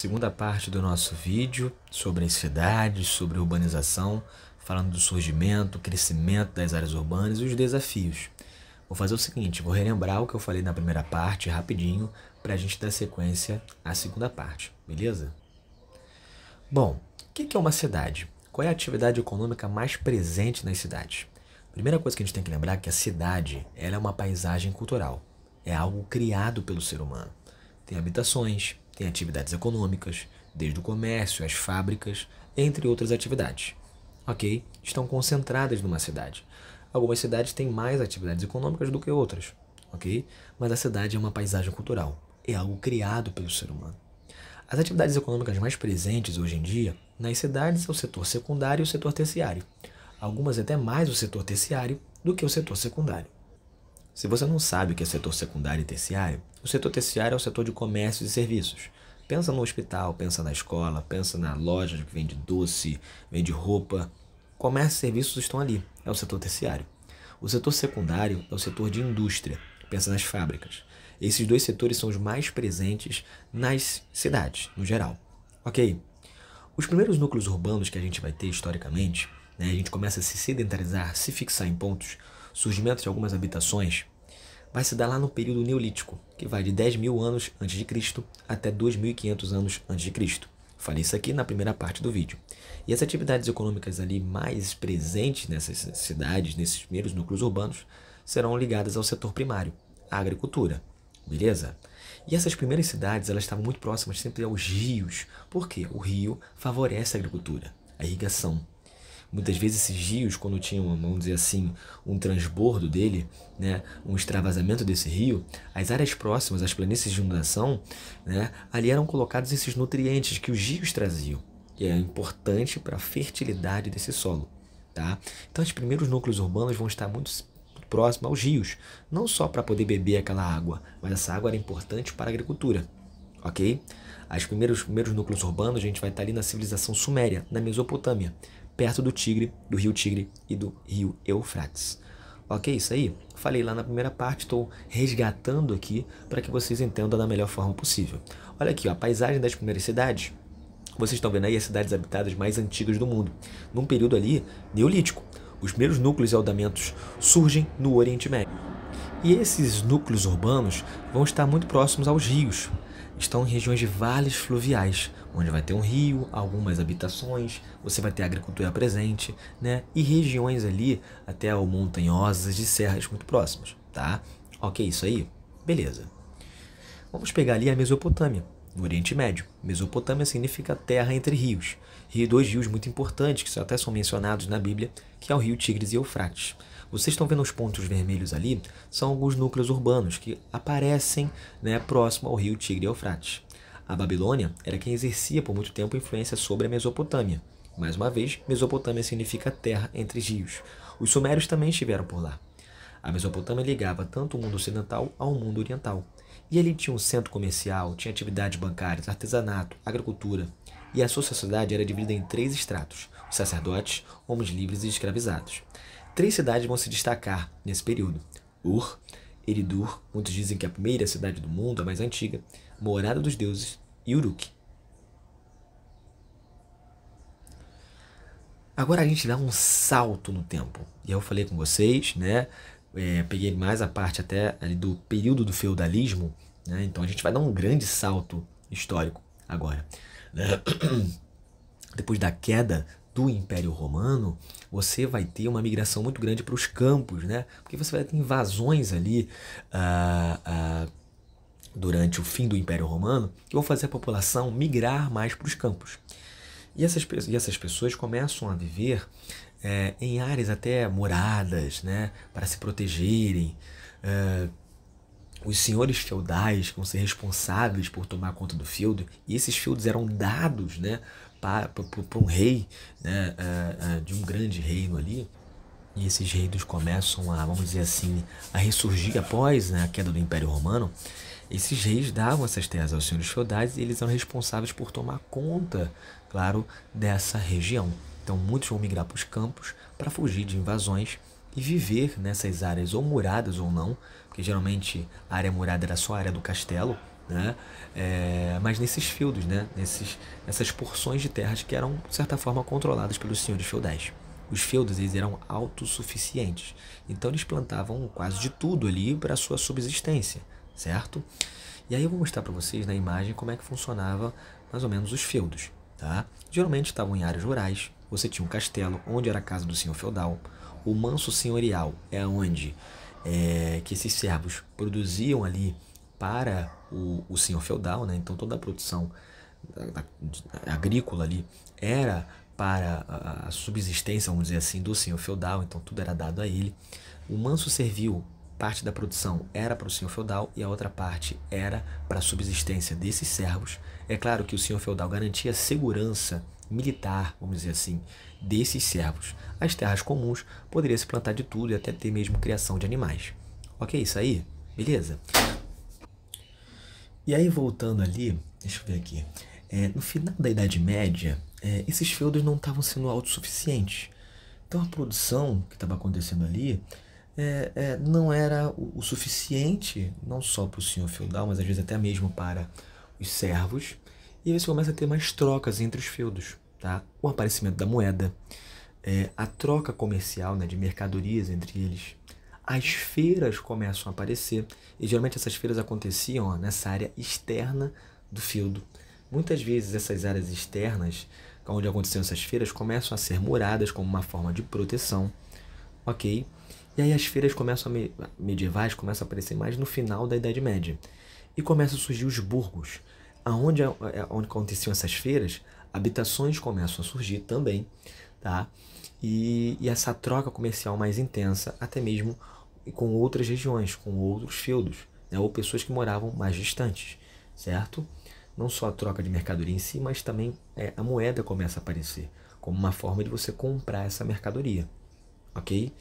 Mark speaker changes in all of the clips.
Speaker 1: Segunda parte do nosso vídeo sobre as cidades, sobre a urbanização, falando do surgimento, crescimento das áreas urbanas e os desafios. Vou fazer o seguinte, vou relembrar o que eu falei na primeira parte rapidinho para a gente dar sequência à segunda parte, beleza? Bom, o que é uma cidade? Qual é a atividade econômica mais presente nas cidades? Primeira coisa que a gente tem que lembrar é que a cidade ela é uma paisagem cultural, é algo criado pelo ser humano. Tem habitações, tem atividades econômicas, desde o comércio, as fábricas, entre outras atividades. Ok? Estão concentradas numa cidade. Algumas cidades têm mais atividades econômicas do que outras. Ok? Mas a cidade é uma paisagem cultural. É algo criado pelo ser humano. As atividades econômicas mais presentes hoje em dia nas cidades é o setor secundário e o setor terciário. Algumas até mais o setor terciário do que o setor secundário. Se você não sabe o que é setor secundário e terciário, o setor terciário é o setor de comércios e serviços. Pensa no hospital, pensa na escola, pensa na loja que vende doce, vende roupa. Comércio e serviços estão ali, é o setor terciário. O setor secundário é o setor de indústria, pensa nas fábricas. Esses dois setores são os mais presentes nas cidades, no geral. Ok? Os primeiros núcleos urbanos que a gente vai ter historicamente, a gente começa a se sedentarizar, se fixar em pontos, surgimento de algumas habitações, vai se dar lá no período neolítico, que vai de 10.000 anos antes de Cristo até 2.500 anos antes de Cristo. Falei isso aqui na primeira parte do vídeo. E as atividades econômicas ali mais presentes nessas cidades, nesses primeiros núcleos urbanos, serão ligadas ao setor primário, à agricultura. Beleza? E essas primeiras cidades, elas estavam muito próximas sempre aos rios. Por quê? O rio favorece a agricultura, a irrigação. Muitas vezes esses rios, quando tinham, vamos dizer assim, um transbordo dele, um extravasamento desse rio, as áreas próximas, as planícies de inundação, ali eram colocados esses nutrientes que os rios traziam, que é importante para a fertilidade desse solo. Tá? Então, os primeiros núcleos urbanos vão estar muito próximos aos rios, não só para poder beber aquela água, mas essa água era importante para a agricultura. Ok? Os primeiros núcleos urbanos, a gente vai estar ali na civilização suméria, na Mesopotâmia, perto do Tigre, do rio Tigre e do rio Eufrates. Ok, isso aí? Falei lá na primeira parte, estou resgatando aqui para que vocês entendam da melhor forma possível. Olha aqui, ó, a paisagem das primeiras cidades. Vocês estão vendo aí as cidades habitadas mais antigas do mundo. Num período ali, neolítico. Os primeiros núcleos e aldamentos surgem no Oriente Médio. E esses núcleos urbanos vão estar muito próximos aos rios. Estão em regiões de vales fluviais, onde vai ter um rio, algumas habitações, você vai ter agricultura presente, e regiões ali até montanhosas de serras muito próximas, tá? Ok, isso aí? Beleza. Vamos pegar ali a Mesopotâmia, no Oriente Médio. Mesopotâmia significa terra entre rios. Dois rios muito importantes, que até são mencionados na Bíblia, que é o rio Tigres e Eufrates. Vocês estão vendo os pontos vermelhos ali? São alguns núcleos urbanos que aparecem próximo ao rio Tigre e Eufrates. A Babilônia era quem exercia por muito tempo influência sobre a Mesopotâmia. Mais uma vez, Mesopotâmia significa terra entre rios. Os sumérios também estiveram por lá. A Mesopotâmia ligava tanto o mundo ocidental ao mundo oriental. E ali tinha um centro comercial, tinha atividades bancárias, artesanato, agricultura. E a sua sociedade era dividida em 3 estratos: os sacerdotes, homens livres e escravizados. 3 cidades vão se destacar nesse período: Ur, Eridur, muitos dizem que é a primeira cidade do mundo, a mais antiga, Morada dos Deuses, e Uruk. Agora a gente dá um salto no tempo. E eu falei com vocês, peguei mais a parte até ali do período do feudalismo, então a gente vai dar um grande salto histórico agora. Depois da queda do Império Romano, você vai ter uma migração muito grande para os campos, porque você vai ter invasões ali durante o fim do Império Romano que vão fazer a população migrar mais para os campos. E essas pessoas começam a viver em áreas até moradas, para se protegerem. Os senhores feudais vão ser responsáveis por tomar conta do feudo, e esses feudos eram dados para um rei, de um grande reino ali. E esses reinos começam a, vamos dizer assim, a ressurgir após a queda do Império Romano. Esses reis davam essas terras aos senhores feudais e eles eram responsáveis por tomar conta, claro, dessa região. Então muitos vão migrar para os campos para fugir de invasões e viver nessas áreas ou muradas ou não, porque geralmente a área murada era só a área do castelo, né? Mas nesses feudos, né? Nessas porções de terras que eram, de certa forma, controladas pelos senhores feudais. Os feudos, eles eram autossuficientes, então eles plantavam quase de tudo ali para sua subsistência, certo? E aí eu vou mostrar para vocês na imagem como é que funcionava mais ou menos os feudos, tá? Geralmente estavam em áreas rurais. Você tinha um castelo, onde era a casa do senhor feudal. O manso senhorial é onde que esses servos produziam ali para o senhor feudal, né? Então toda a produção agrícola ali era para a subsistência, vamos dizer assim, do senhor feudal, então tudo era dado a ele. O manso servil, parte da produção era para o senhor feudal e a outra parte era para a subsistência desses servos. É claro que o senhor feudal garantia segurança militar, vamos dizer assim, desses servos. As terras comuns poderia se plantar de tudo e até ter mesmo criação de animais. Ok, isso aí? Beleza? E aí voltando ali, deixa eu ver aqui, no final da Idade Média, esses feudos não estavam sendo autossuficientes. Então a produção que estava acontecendo ali não era o suficiente, não só para o senhor feudal, mas às vezes até mesmo para os servos. E aí você começa a ter mais trocas entre os feudos, tá? O aparecimento da moeda, a troca comercial, né, de mercadorias entre eles. As feiras começam a aparecer, e geralmente essas feiras aconteciam nessa área externa do feudo. Muitas vezes essas áreas externas, onde aconteciam essas feiras, começam a ser muradas como uma forma de proteção, ok? E aí as feiras medievais começam a aparecer mais no final da Idade Média. E começam a surgir os burgos. Onde aconteciam essas feiras, habitações começam a surgir também, tá? E essa troca comercial mais intensa, até mesmo com outras regiões, com outros feudos, né? Ou pessoas que moravam mais distantes, certo? Não só a troca de mercadoria em si, mas também a moeda começa a aparecer como uma forma de você comprar essa mercadoria, ok?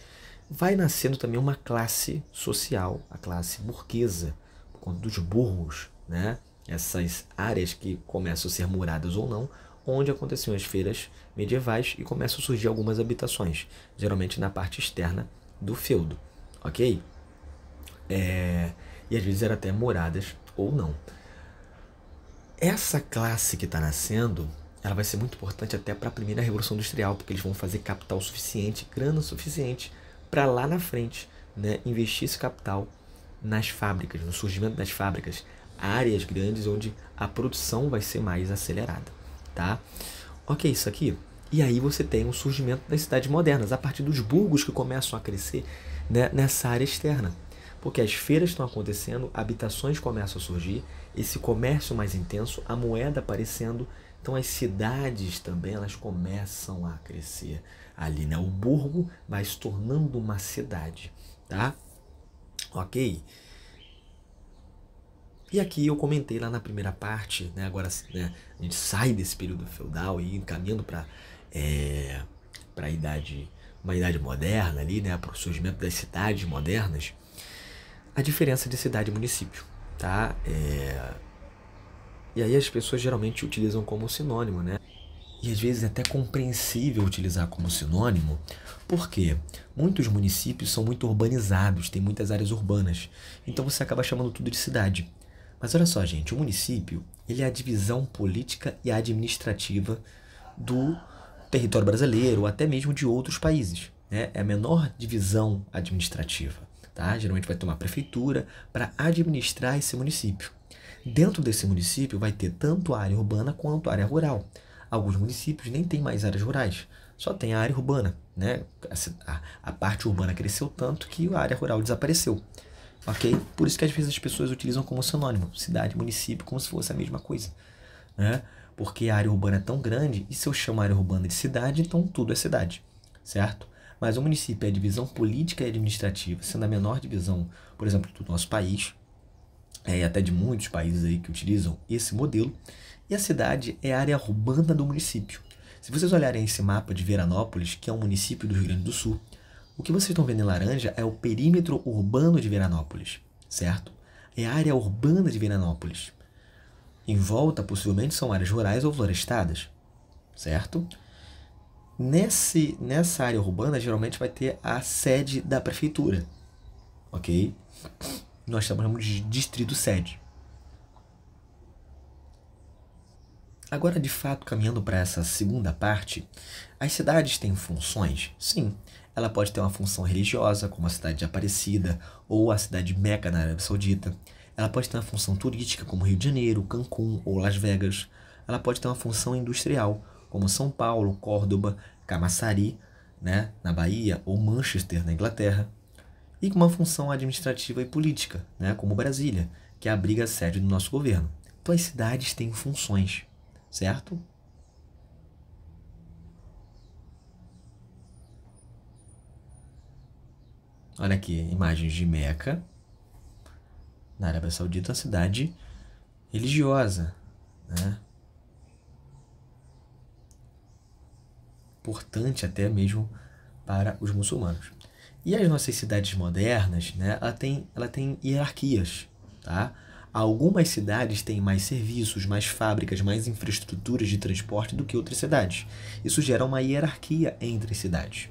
Speaker 1: Vai nascendo também uma classe social, a classe burguesa, por conta dos burgos, né? Essas áreas que começam a ser muradas ou não, onde aconteciam as feiras medievais e começam a surgir algumas habitações, geralmente na parte externa do feudo, ok? E às vezes eram até moradas ou não. Essa classe que está nascendo, ela vai ser muito importante até para a primeira Revolução Industrial, porque eles vão fazer capital suficiente, grana suficiente, para lá na frente, né, investir esse capital nas fábricas, no surgimento das fábricas, áreas grandes onde a produção vai ser mais acelerada, tá? Ok, isso aqui. E aí você tem o surgimento das cidades modernas, a partir dos burgos que começam a crescer, né, nessa área externa. Porque as feiras estão acontecendo, habitações começam a surgir, esse comércio mais intenso, a moeda aparecendo, então as cidades também elas começam a crescer ali, né? O burgo vai se tornando uma cidade, tá? Ok? E aqui eu comentei lá na primeira parte, né? Agora, né, a gente sai desse período feudal e encaminhando para a idade, uma idade moderna ali, né? Para o surgimento das cidades modernas, a diferença de cidade e município, tá? E aí as pessoas geralmente utilizam como sinônimo, né? E às vezes é até compreensível utilizar como sinônimo, porque muitos municípios são muito urbanizados, tem muitas áreas urbanas, então você acaba chamando tudo de cidade. Mas olha só, gente, o município ele é a divisão política e administrativa do território brasileiro, ou até mesmo de outros países, né? É a menor divisão administrativa, tá? Geralmente vai ter uma prefeitura para administrar esse município. Dentro desse município vai ter tanto a área urbana quanto a área rural. Alguns municípios nem têm mais áreas rurais, só tem a área urbana, né? A parte urbana cresceu tanto que a área rural desapareceu. Ok? Por isso que às vezes as pessoas utilizam como sinônimo, cidade, município, como se fosse a mesma coisa, né? Porque a área urbana é tão grande, e se eu chamo a área urbana de cidade, então tudo é cidade, certo? Mas o município é a divisão política e administrativa, sendo a menor divisão, por exemplo, do nosso país, e até de muitos países aí que utilizam esse modelo, e a cidade é a área urbana do município. Se vocês olharem esse mapa de Veranópolis, que é um município do Rio Grande do Sul, o que vocês estão vendo em laranja é o perímetro urbano de Veranópolis, certo? É a área urbana de Veranópolis. Em volta, possivelmente, são áreas rurais ou florestadas, certo? Nessa área urbana, geralmente vai ter a sede da prefeitura, ok? Nós chamamos de distrito sede. Agora, de fato, caminhando para essa segunda parte, as cidades têm funções? Sim. Ela pode ter uma função religiosa, como a cidade de Aparecida ou a cidade de Meca, na Arábia Saudita. Ela pode ter uma função turística, como Rio de Janeiro, Cancún ou Las Vegas. Ela pode ter uma função industrial, como São Paulo, Córdoba, Camaçari, né, na Bahia, ou Manchester, na Inglaterra. E com uma função administrativa e política, né, como Brasília, que abriga a sede do nosso governo. Então as cidades têm funções, certo? Olha aqui, imagens de Meca, na Arábia Saudita, uma cidade religiosa, né? Importante até mesmo para os muçulmanos. E as nossas cidades modernas, né, ela tem hierarquias, tá? Algumas cidades têm mais serviços, mais fábricas, mais infraestruturas de transporte do que outras cidades. Isso gera uma hierarquia entre cidades.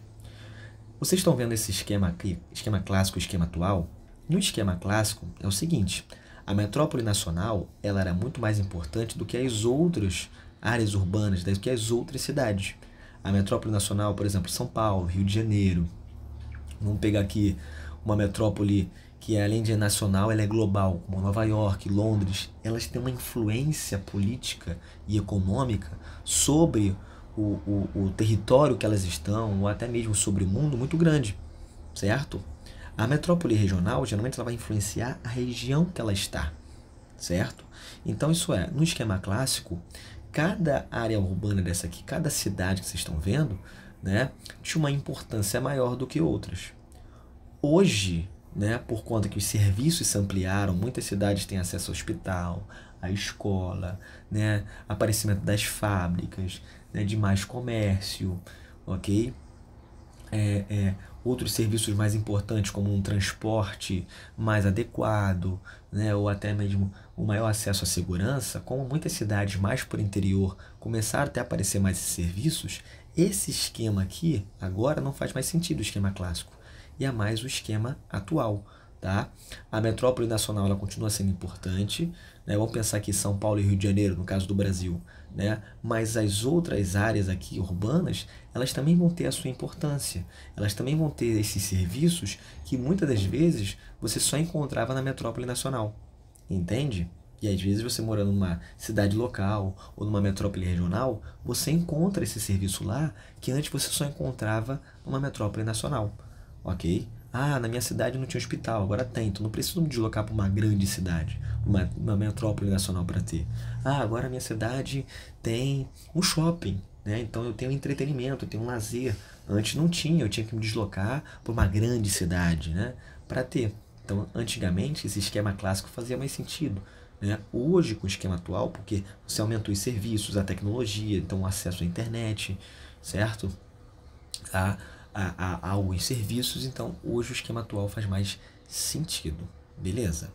Speaker 1: Vocês estão vendo esse esquema aqui, esquema clássico e esquema atual? No esquema clássico é o seguinte: a metrópole nacional ela era muito mais importante do que as outras áreas urbanas, do que as outras cidades. A metrópole nacional, por exemplo, São Paulo, Rio de Janeiro. Vamos pegar aqui uma metrópole que, além de nacional, ela é global, como Nova York, Londres. Elas têm uma influência política e econômica sobre o território que elas estão, ou até mesmo sobre o mundo, muito grande, certo? A metrópole regional, geralmente, ela vai influenciar a região que ela está, certo? Então, isso é, no esquema clássico, cada área urbana dessa aqui, cada cidade que vocês estão vendo, né, tinha uma importância maior do que outras. Hoje, né, por conta que os serviços se ampliaram, muitas cidades têm acesso ao hospital, à escola, né, aparecimento das fábricas, né, de mais comércio, ok? Outros serviços mais importantes, como um transporte mais adequado, né, ou até mesmo um maior acesso à segurança, como muitas cidades mais por interior começaram até a aparecer mais esses serviços, esse esquema aqui agora não faz mais sentido, o esquema clássico, e é mais o esquema atual. Tá? A metrópole nacional ela continua sendo importante, né? Vamos pensar aqui São Paulo e Rio de Janeiro, no caso do Brasil, né? Mas as outras áreas aqui urbanas, elas também vão ter a sua importância, elas também vão ter esses serviços que muitas das vezes você só encontrava na metrópole nacional, entende? E às vezes você morando numa cidade local ou numa metrópole regional, você encontra esse serviço lá que antes você só encontrava numa metrópole nacional, ok? Ah, na minha cidade não tinha hospital, agora tem, então não preciso me deslocar para uma grande cidade, uma metrópole nacional para ter. Ah, agora a minha cidade tem um shopping, né? Então eu tenho entretenimento, eu tenho um lazer. Antes não tinha, eu tinha que me deslocar para uma grande cidade, né? Para ter. Então, antigamente, esse esquema clássico fazia mais sentido, né? Hoje, com o esquema atual, porque você aumentou os serviços, a tecnologia, então o acesso à internet, certo? A alguns serviços, então hoje o esquema atual faz mais sentido, beleza?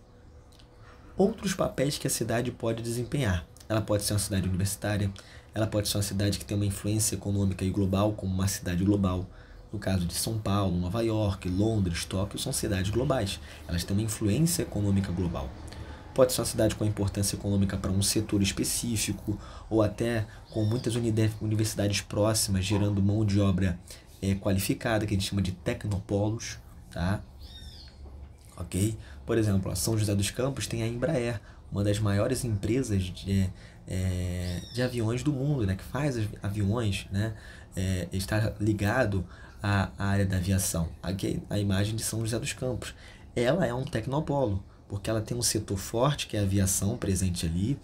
Speaker 1: Outros papéis que a cidade pode desempenhar. Ela pode ser uma cidade universitária, ela pode ser uma cidade que tem uma influência econômica e global, como uma cidade global. No caso de São Paulo, Nova York, Londres, Tóquio, são cidades globais. Elas têm uma influência econômica global. Pode ser uma cidade com importância econômica para um setor específico, ou até com muitas universidades próximas, gerando mão de obra qualificada, que a gente chama de tecnopolos, tá? Ok? Por exemplo, a São José dos Campos tem a Embraer, uma das maiores empresas de aviões do mundo, né? Que faz aviões, né? Está ligado à área da aviação. Aqui a imagem de São José dos Campos. Ela é um tecnopolo, porque ela tem um setor forte, que é a aviação, presente ali,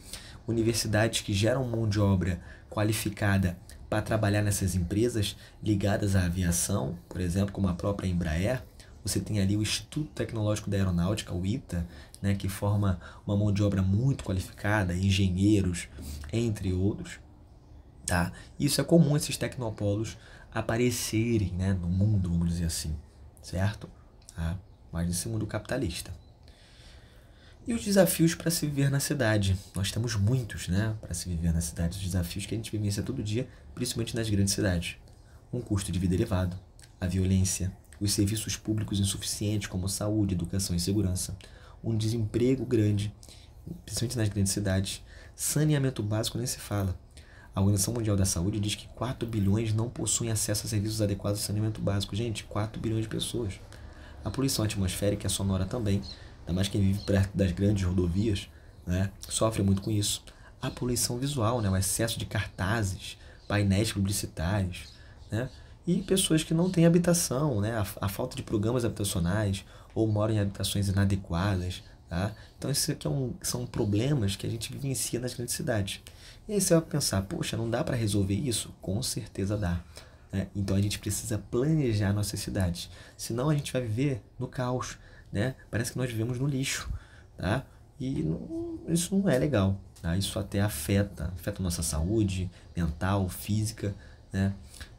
Speaker 1: universidades que geram mão de obra qualificada para trabalhar nessas empresas ligadas à aviação, por exemplo, como a própria Embraer. Você tem ali o Instituto Tecnológico da Aeronáutica, o ITA, né, que forma uma mão de obra muito qualificada, engenheiros, entre outros. Tá? Isso é comum, esses tecnopolos aparecerem, né, no mundo, vamos dizer assim, certo? Tá? Mas nesse mundo capitalista. E os desafios para se viver na cidade? Nós temos muitos, né, para se viver na cidade. Os desafios que a gente vivencia todo dia, principalmente nas grandes cidades. Um custo de vida elevado, a violência, os serviços públicos insuficientes como saúde, educação e segurança, um desemprego grande, principalmente nas grandes cidades, saneamento básico nem se fala. A Organização Mundial da Saúde diz que 4 bilhões não possuem acesso a serviços adequados de saneamento básico. Gente, 4 bilhões de pessoas. A poluição atmosférica é sonora também, ainda mais quem vive perto das grandes rodovias, né, sofre muito com isso. A poluição visual, né, o excesso de cartazes, painéis publicitários, né, e pessoas que não têm habitação, né, a falta de programas habitacionais ou moram em habitações inadequadas. Tá? Então, isso aqui são problemas que a gente vivencia nas grandes cidades. E aí você vai pensar, poxa, não dá para resolver isso? Com certeza dá. Né? Então, a gente precisa planejar nossas cidades. Senão, a gente vai viver no caos. Né? Parece que nós vivemos no lixo. Tá? E isso não é legal. Tá? Isso até afeta a nossa saúde mental, física, né?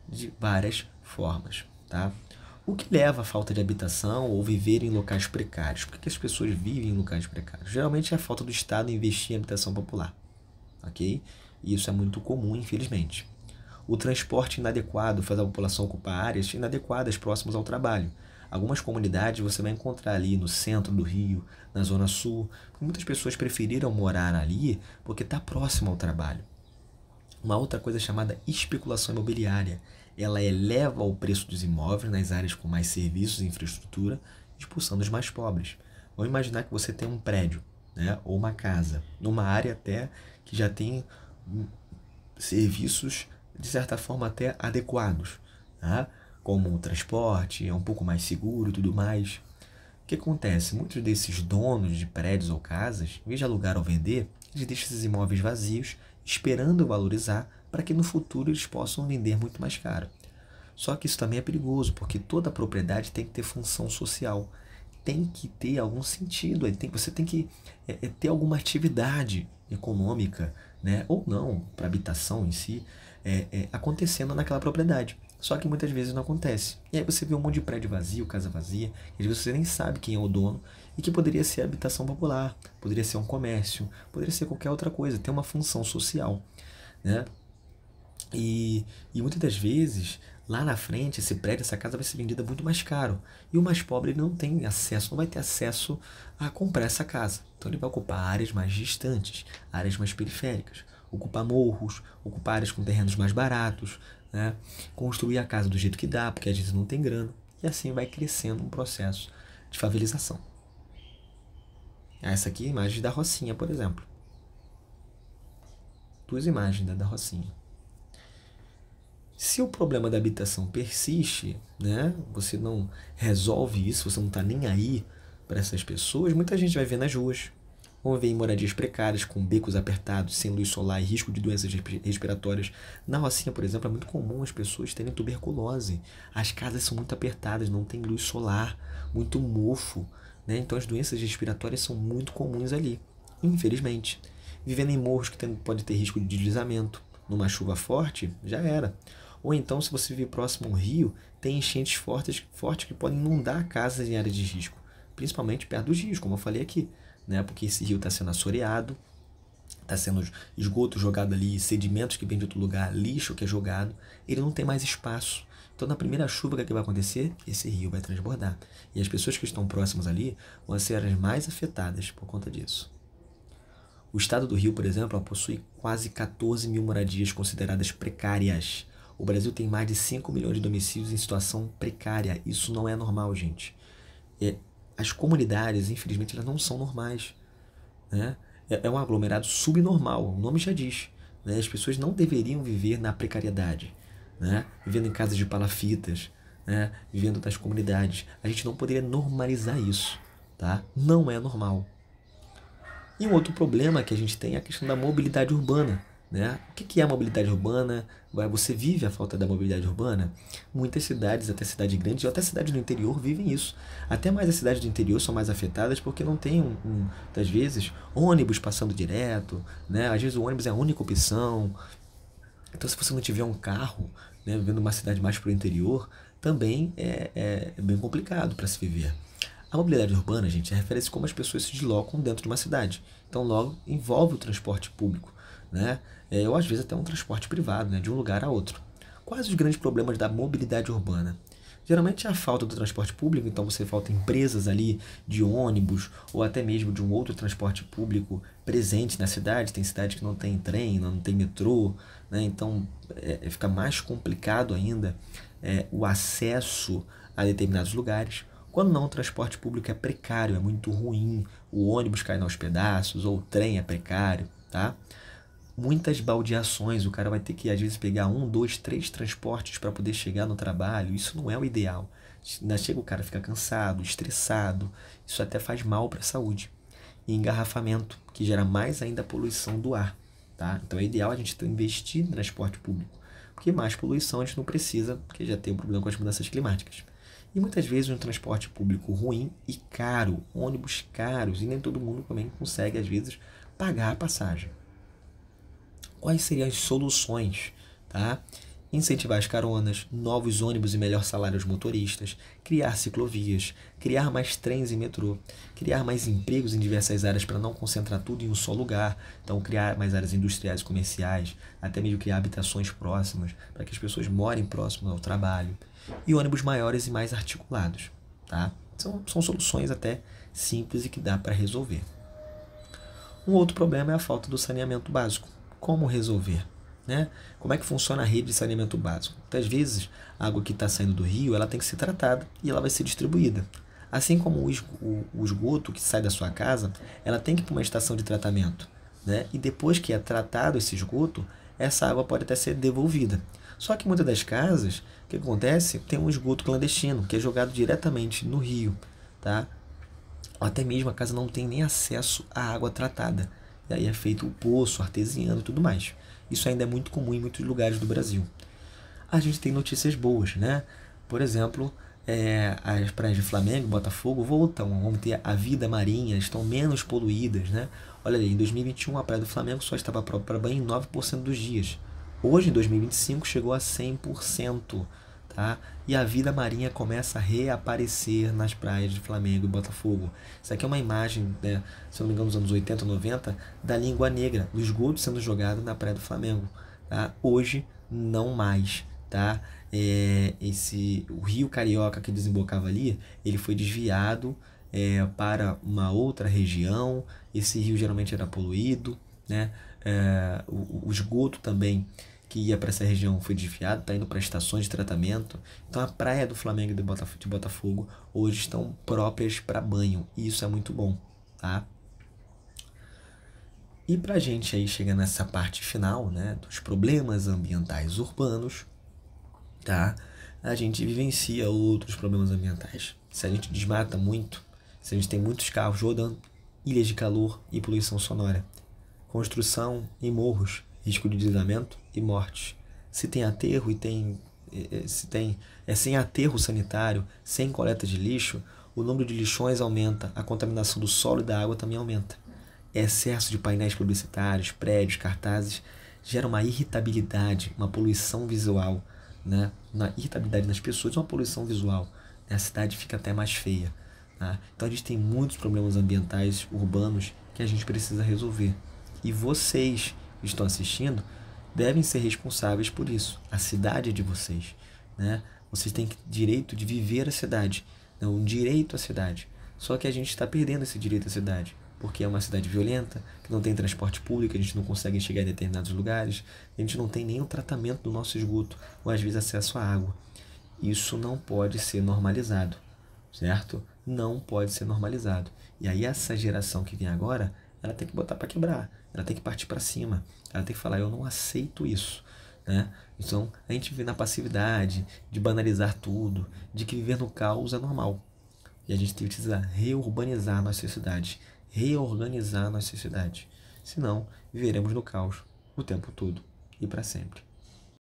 Speaker 1: De várias formas. Tá? O que leva à falta de habitação ou viver em locais precários? Por que as pessoas vivem em locais precários? Geralmente é a falta do Estado em investir em habitação popular. Ok? E isso é muito comum, infelizmente. O transporte inadequado faz a população ocupar áreas inadequadas próximas ao trabalho. Algumas comunidades você vai encontrar ali no centro do Rio, na Zona Sul. Muitas pessoas preferiram morar ali porque está próximo ao trabalho. Uma outra coisa é chamada especulação imobiliária. Ela eleva o preço dos imóveis nas áreas com mais serviços e infraestrutura, expulsando os mais pobres. Vamos imaginar que você tem um prédio, né, ou uma casa, numa área até que já tem serviços, de certa forma, até adequados, tá? Como o transporte, é um pouco mais seguro e tudo mais. O que acontece? Muitos desses donos de prédios ou casas, em vez de alugar ou vender, eles deixam esses imóveis vazios, esperando valorizar, para que no futuro eles possam vender muito mais caro. Só que isso também é perigoso, porque toda propriedade tem que ter função social, tem que ter algum sentido, você tem que ter alguma atividade econômica, né, ou não, para habitação em si, acontecendo naquela propriedade. Só que muitas vezes não acontece. E aí você vê um monte de prédio vazio, casa vazia, e às vezes você nem sabe quem é o dono, e que poderia ser habitação popular, poderia ser um comércio, poderia ser qualquer outra coisa, tem uma função social, né? E muitas das vezes, lá na frente, esse prédio, essa casa vai ser vendida muito mais caro. E o mais pobre ele não tem acesso, não vai ter acesso a comprar essa casa. Então ele vai ocupar áreas mais distantes, áreas mais periféricas, ocupar morros, ocupar áreas com terrenos mais baratos, né? Construir a casa do jeito que dá, porque a gente não tem grana. E assim vai crescendo um processo de favelização. Essa aqui é a imagem da Rocinha, por exemplo. Duas imagens da Rocinha. Se o problema da habitação persiste, né, você não resolve isso, você não está nem aí para essas pessoas, muita gente vai ver nas ruas. Vão ver em moradias precárias, com becos apertados, sem luz solar e risco de doenças respiratórias. Na Rocinha, por exemplo, é muito comum as pessoas terem tuberculose. As casas são muito apertadas, não tem luz solar, muito mofo, né? Então as doenças respiratórias são muito comuns ali, infelizmente. Vivendo em morros que pode ter risco de deslizamento, numa chuva forte, já era. Ou então, se você vive próximo ao rio, tem enchentes fortes que podem inundar casas em áreas de risco, principalmente perto dos rios, como eu falei aqui, né? Porque esse rio está sendo assoreado, está sendo esgoto jogado ali, sedimentos que vêm de outro lugar, lixo que é jogado, ele não tem mais espaço. Então, na primeira chuva, o que vai acontecer? Esse rio vai transbordar. E as pessoas que estão próximas ali vão ser as mais afetadas por conta disso. O estado do Rio, por exemplo, possui quase 14 mil moradias consideradas precárias. O Brasil tem mais de 5 milhões de domicílios em situação precária. Isso não é normal, gente. As comunidades, infelizmente, elas não são normais, né? É um aglomerado subnormal, o nome já diz, né? As pessoas não deveriam viver na precariedade, né? Vivendo em casas de palafitas, né? Vivendo nas comunidades. A gente não poderia normalizar isso, tá? Não é normal. E um outro problema que a gente tem é a questão da mobilidade urbana, né? O que é a mobilidade urbana? Você vive a falta da mobilidade urbana? Muitas cidades, até cidade grande, ou até cidades do interior, vivem isso. Até mais as cidades do interior são mais afetadas porque não tem, muitas vezes, ônibus passando direto, né? Às vezes o ônibus é a única opção. Então, se você não tiver um carro, né, vivendo uma cidade mais para o interior, também é bem complicado para se viver. A mobilidade urbana, gente, refere-se como as pessoas se deslocam dentro de uma cidade. Então, logo, envolve o transporte público, né? Ou às vezes até um transporte privado, né? De um lugar a outro. Quais os grandes problemas da mobilidade urbana? Geralmente é a falta do transporte público, então você falta empresas ali de ônibus ou até mesmo de um outro transporte público presente na cidade. Tem cidade que não tem trem, não tem metrô, né? Então fica mais complicado ainda o acesso a determinados lugares. Quando não, o transporte público é precário, é muito ruim, o ônibus cai aos pedaços ou o trem é precário, tá? Muitas baldeações, o cara vai ter que às vezes pegar 1, 2, 3 transportes para poder chegar no trabalho. Isso não é o ideal. Ainda chega o cara fica cansado, estressado, isso até faz mal para a saúde. E engarrafamento, que gera mais ainda poluição do ar, tá? Então é ideal a gente investir no transporte público, porque mais poluição a gente não precisa, porque já tem um problema com as mudanças climáticas. E muitas vezes um transporte público ruim e caro, ônibus caros, e nem todo mundo também consegue às vezes pagar a passagem. Quais seriam as soluções, tá? Incentivar as caronas, novos ônibus e melhor salário aos motoristas, criar ciclovias, criar mais trens e metrô, criar mais empregos em diversas áreas para não concentrar tudo em um só lugar, então criar mais áreas industriais e comerciais, até mesmo criar habitações próximas, para que as pessoas morem próximo ao trabalho, e ônibus maiores e mais articulados, tá? São soluções até simples e que dá para resolver. Um outro problema é a falta do saneamento básico. Como resolver? Né? Como é que funciona a rede de saneamento básico? Muitas vezes, a água que está saindo do rio ela tem que ser tratada e ela vai ser distribuída. Assim como o esgoto que sai da sua casa, ela tem que ir para uma estação de tratamento. Né? E depois que é tratado esse esgoto, essa água pode até ser devolvida. Só que muitas das casas, o que acontece? Tem um esgoto clandestino, que é jogado diretamente no rio. Tá? Ou até mesmo a casa não tem nem acesso à água tratada. E aí é feito o poço artesiano e tudo mais. Isso ainda é muito comum em muitos lugares do Brasil. A gente tem notícias boas, né? Por exemplo, as praias de Flamengo e Botafogo voltam, vão ter a vida marinha, estão menos poluídas, né? Olha ali, em 2021 a praia do Flamengo só estava própria para banho em 9% dos dias. Hoje, em 2025, chegou a 100%. Tá? E a vida marinha começa a reaparecer nas praias de Flamengo e Botafogo. Isso aqui é uma imagem, né, se não me engano, dos anos 80, 90, da língua negra, do esgoto sendo jogado na praia do Flamengo. Tá? Hoje, não mais. Tá? O rio Carioca que desembocava ali, ele foi desviado para uma outra região. Esse rio geralmente era poluído. Né? O esgoto também que ia para essa região foi desviado, está indo para estações de tratamento. Então a praia do Flamengo e de Botafogo hoje estão próprias para banho, e isso é muito bom, tá? E para a gente aí chegar nessa parte final, né, dos problemas ambientais urbanos, tá? A gente vivencia outros problemas ambientais. Se a gente desmata muito, se a gente tem muitos carros rodando, ilhas de calor e poluição sonora, construção em morros, risco de deslizamento e morte. Se tem aterro sem aterro sanitário, sem coleta de lixo, o número de lixões aumenta, a contaminação do solo e da água também aumenta. Excesso de painéis publicitários, prédios, cartazes, gera uma irritabilidade, uma poluição visual, né? Uma irritabilidade nas pessoas e uma poluição visual. A cidade fica até mais feia. Tá? Então a gente tem muitos problemas ambientais urbanos que a gente precisa resolver. E vocês que estão assistindo devem ser responsáveis por isso. A cidade é de vocês, né? Vocês têm direito de viver a cidade, não, um direito à cidade. Só que a gente está perdendo esse direito à cidade, porque é uma cidade violenta, que não tem transporte público, a gente não consegue chegar em determinados lugares, a gente não tem nenhum tratamento do nosso esgoto, ou às vezes acesso à água. Isso não pode ser normalizado, certo? Não pode ser normalizado. E aí essa geração que vem agora, ela tem que botar para quebrar, ela tem que partir para cima, ela tem que falar, eu não aceito isso. Né? Então a gente vive na passividade, de banalizar tudo, de que viver no caos é normal. E a gente precisa reurbanizar nossas cidades, reorganizar nossas cidades. Senão, viveremos no caos o tempo todo e para sempre.